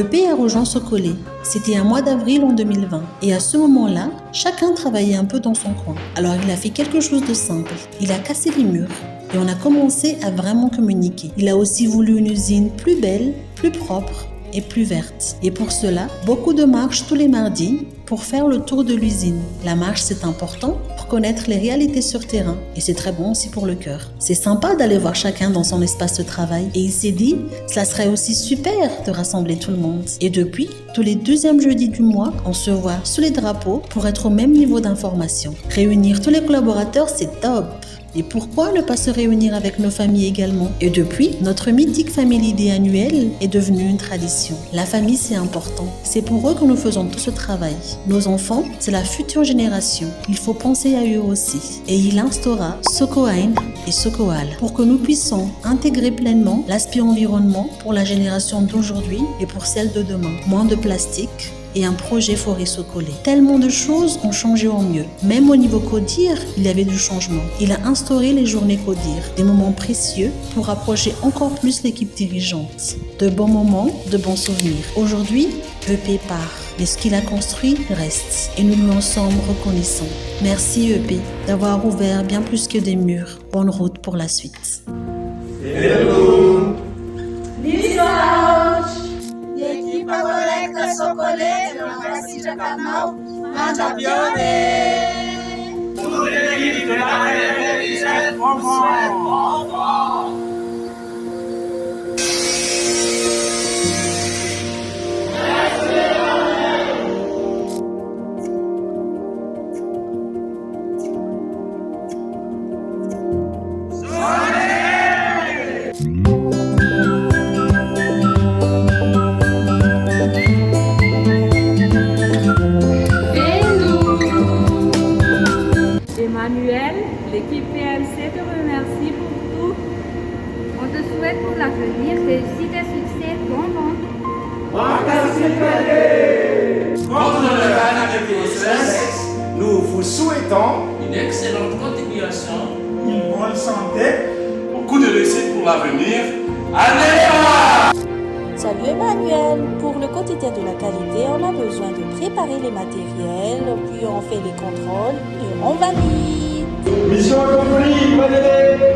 EP a rejoint Sokolé. C'était un mois d'avril en 2020. Et à ce moment-là, chacun travaillait un peu dans son coin. Alors il a fait quelque chose de simple. Il a cassé les murs. Et on a commencé à vraiment communiquer. Il a aussi voulu une usine plus belle, plus propre et plus verte. Et pour cela, beaucoup de marches tous les mardis pour faire le tour de l'usine. La marche, c'est important pour connaître les réalités sur terrain et c'est très bon aussi pour le cœur. C'est sympa d'aller voir chacun dans son espace de travail et il s'est dit, ça serait aussi super de rassembler tout le monde. Et depuis, tous les deuxièmes jeudis du mois, on se voit sous les drapeaux pour être au même niveau d'information. Réunir tous les collaborateurs, c'est top! Et pourquoi ne pas se réunir avec nos familles également? Et depuis, notre mythique Family Day annuel est devenu une tradition. La famille, c'est important. C'est pour eux que nous faisons tout ce travail. Nos enfants, c'est la future génération. Il faut penser à eux aussi. Et il instaura Sokoain et Sokoal pour que nous puissions intégrer pleinement l'aspect environnement pour la génération d'aujourd'hui et pour celle de demain. Moins de plastique et un projet forêt Sokolé. Tellement de choses ont changé en mieux. Même au niveau CODIR, il y avait du changement. Il a instauré les journées CODIR, des moments précieux pour rapprocher encore plus l'équipe dirigeante. De bons moments, de bons souvenirs. Aujourd'hui, EP part, mais ce qu'il a construit reste et nous lui en sommes reconnaissants. Merci EP d'avoir ouvert bien plus que des murs. Bonne route pour la suite. Hello. L'equipe collecta Sokolé de l'Université Canal manda pione. Toute l'équipe de la réalité, bonjour. Emmanuel, l'équipe PLC te remercie pour tout. On te souhaite pour l'avenir réussite et succès bonbon. Contre le Ghana de PSS, nous vous souhaitons une excellente continuation, une bonne santé, beaucoup de réussite pour l'avenir. Allez! Salut Emmanuel, pour le quotidien de la qualité, on a besoin de préparer les matériels, puis on fait les contrôles et on valide. Mission accomplie, bonne année!